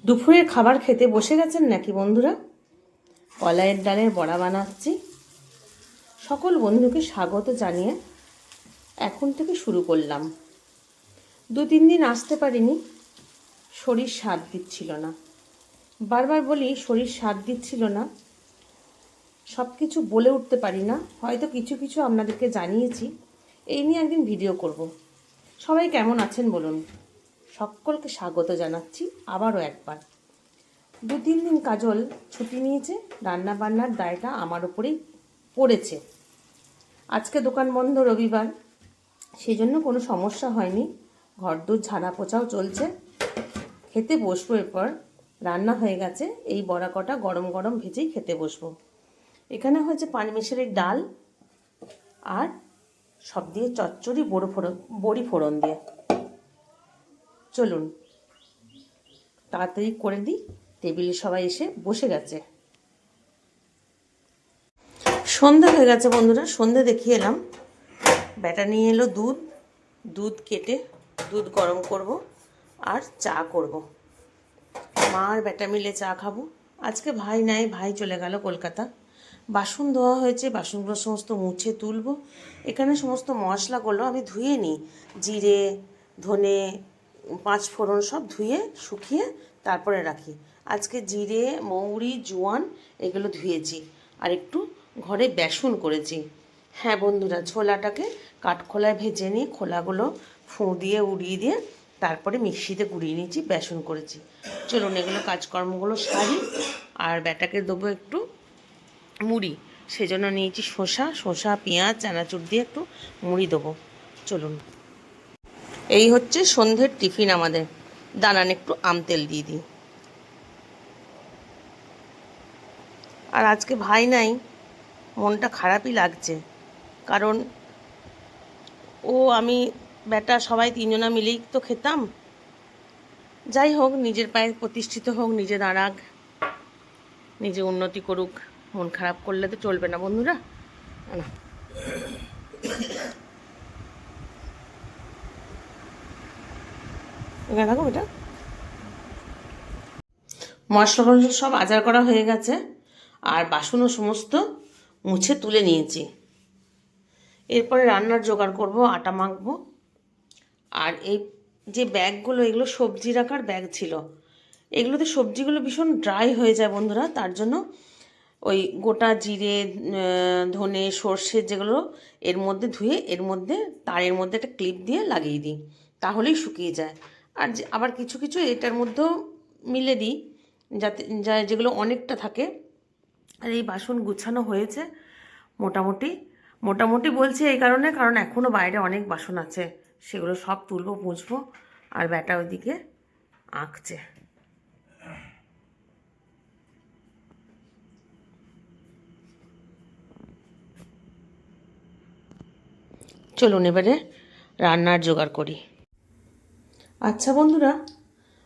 দুপুরের খাবার খেতে বসে গেছেন নাকি বন্ধুরা? কলাইয়ের ডালের বড়া বানাচ্ছি। সকল বন্ধুকে স্বাগত জানিয়ে এখন থেকে শুরু করলাম। 2-3 দিন আসতে পারিনি, শরীর সাথ দিচ্ছিল না। বারবার বলি শরীর সাথ দিচ্ছিল না, সব কিছু বলে উঠতে পারি না। হয়তো কিছু কিছু আপনাদেরকে জানিয়েছি। এই নিয়ে একদিন ভিডিও করব। সবাই কেমন আছেন বলুন? সকলকে স্বাগত জানাচ্ছি আবারও একবার। 2-3 দিন কাজল ছুটি নিয়েছে, রান্না বান্নার দায়টা আমার উপরেই পড়েছে। আজকে দোকান বন্ধ, রবিবার, সেই জন্য কোনো সমস্যা হয়নি। ঘরদোর ঝাড়া পোছাও চলছে। খেতে বসবো, এরপর রান্না হয়ে গেছে। এই বড়া কটা গরম গরম ভেজেই খেতে বসবো। এখানে হয়েছে পানমেশারের ডাল আর সব দিয়ে চচ্চড়ি, বড়ি ফোড়ন দিয়ে। চলুন তাড়াতাড়ি করে দিই, টেবিলে সবাই এসে বসে গেছে। সন্ধ্যা হয়ে গেছে বন্ধুরা, সন্ধ্যে দেখিয়ে এলাম। ব্যাটা নিয়ে এলো দুধ কেটে দুধ গরম করব আর চা করব। মা আর ব্যাটা মিলে চা খাবো। আজকে ভাই নাই, ভাই চলে গেল কলকাতা। বাসন ধোয়া হয়েছে, বাসনগুলো সমস্ত মুছে তুলবো। এখানে সমস্ত মশলাগুলো আমি ধুয়ে নিই, জিরে, ধনে, 5 ফোড়ন সব ধুয়ে শুকিয়ে তারপরে রাখি। আজকে জিরে, মৌরি, জোয়ান এগুলো ধুয়েছি আর একটু ঘরে বেসন করেছি। হ্যাঁ বন্ধুরা, ছোলাটাকে কাঠখোলায় ভেজে নিয়ে খোলাগুলো ফুঁ দিয়ে উড়িয়ে দিয়ে তারপরে মিক্সিতে গুঁড়িয়ে নিয়েছি, বেসন করেছি। চলুন এগুলো কাজকর্মগুলো সারি। আর ব্যাটাকে দেবো একটু মুড়ি, সেজন্য নিয়েছি শসা, পেঁয়াজ, চানাচুর দিয়ে একটু মুড়ি দেবো। চলুন, এই হচ্ছে সন্ধ্যের টিফিন আমাদের। দাঁড়ান একটু আমতেল দিয়ে দিই। আর আজকে ভাই নাই, মনটা খারাপই লাগছে। কারণ আমি ব্যাটা সবাই 3জনা মিলেই তো খেতাম। যাই হোক, নিজের পায়ে প্রতিষ্ঠিত হোক, নিজে দাঁড়াক, নিজে উন্নতি করুক। মন খারাপ করলে তো চলবে না বন্ধুরা। না, এখানে থাকো এটা। মশলা সব আচার করা হয়ে গেছে আর বাসনও সমস্ত মুছে তুলে নিয়েছি। এরপরে রান্নার জোগাড় করব, আটা মাখবো। আর এই যে ব্যাগগুলো, এগুলো সবজি রাখার ব্যাগ ছিল। এগুলোতে সবজিগুলো ভীষণ ড্রাই হয়ে যায় বন্ধুরা, তার জন্য ওই গোটা জিরে, ধনে, সর্ষে যেগুলো এর মধ্যে ধুয়ে এর মধ্যে তারের মধ্যে একটা ক্লিপ দিয়ে লাগিয়ে দিই, তাহলেই শুকিয়ে যায়। আর আবার কিছু কিছু এটার মধ্যেও মিলে দিই, যাতে যেগুলো অনেকটা থাকে। আর এই বাসন গুছানো হয়েছে মোটামুটি। মোটামুটি বলছি এই কারণে, কারণ এখনও বাইরে অনেক বাসন আছে, সেগুলো সব তুলবো, মুছবো। আর ব্যাটা ওইদিকে আঁকছে। চলুন এবারে রান্নার জোগাড় করি। আচ্ছা বন্ধুরা,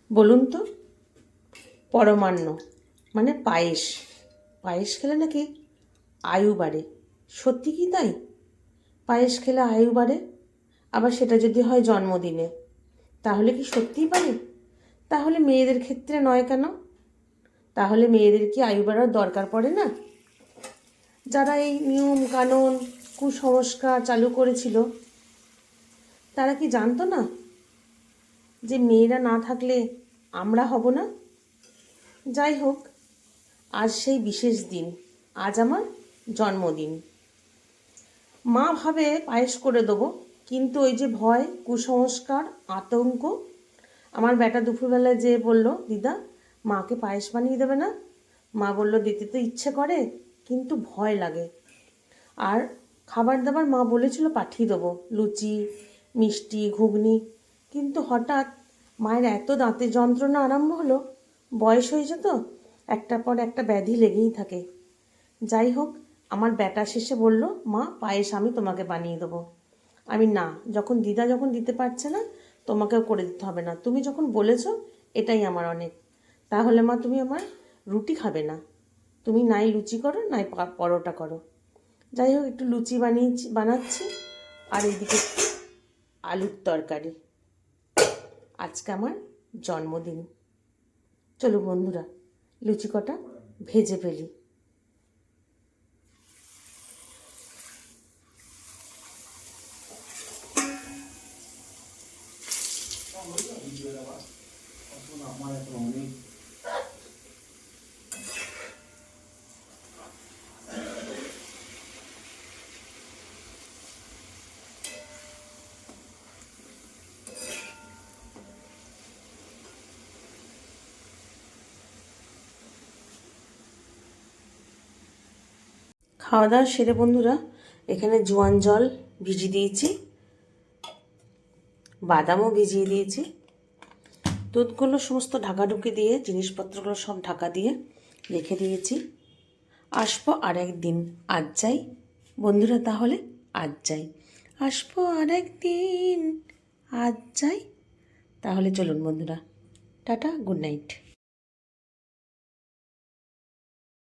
বলুন তো, পরমান্ন মানে পায়েস খেলে নাকি আয়ু বাড়ে। সত্যি কি তাই? পায়েস খেলে আয়ু বাড়ে? আবার সেটা যদি হয় জন্মদিনে, তাহলে কি সত্যিই বাড়ে? তাহলে মেয়েদের ক্ষেত্রে নয় কেন? তাহলে মেয়েদের কি আয়ু বাড়ার দরকার পড়ে না? যারা এই নিয়ম কানুন কুসংস্কার চালু করেছিল, তারা কি জানতো না যে মেয়েরা না থাকলে আমরা হব না? যাই হোক, আজ সেই বিশেষ দিন, আজ আমার জন্মদিন। মা ভাবে পায়েস করে দেবো, কিন্তু ওই যে ভয়, কুসংস্কার, আতঙ্ক। আমার বেটা দুপুরবেলায় যেয়ে বলল, দিদা মাকে পায়েস বানিয়ে দেবে না? মা বলল, দিতে তো ইচ্ছে করে, কিন্তু ভয় লাগে। আর খাবার দাবার মা বলেছিল পাঠিয়ে দেবো, লুচি, মিষ্টি, ঘুগনি। কিন্তু হঠাৎ মায়ের এত দাঁতের যন্ত্রণা আরম্ভ হলো। বয়স হয়েছে তো, একটার পর একটা ব্যাধি লেগেই থাকে। যাই হোক, আমার বেটা শেষে বলল, মা পায়েস আমি তোমাকে বানিয়ে দেবো। আমি না, দিদা যখন দিতে পারছে না, তোমাকেও করে দিতে হবে না। তুমি যখন বলেছো, এটাই আমার অনেক। তাহলে মা তুমি আমার রুটি খাবে না, তুমি নাই লুচি করো নাই পরোটা করো। যাই হোক, একটু লুচি বানাচ্ছি আর এইদিকে একটু আলুর তরকারি। আজকে আমার জন্মদিন। চলো বন্ধুরা লুচি কটা ভেজে ফেলি। খাওয়া দাওয়া সেরে বন্ধুরা এখানে জোয়ান জল ভিজিয়ে দিয়েছি, বাদামও ভিজিয়ে দিয়েছি, দুধগুলো সমস্ত ঢাকাঢুকি দিয়ে জিনিসপত্রগুলো সব ঢাকা দিয়ে রেখে দিয়েছি। আসবো আর একদিন, আজ যাই বন্ধুরা, তাহলে আজ যাই, আসবো আর একদিন, আজ যাই তাহলে। চলুন বন্ধুরা, টাটা, গুড নাইট।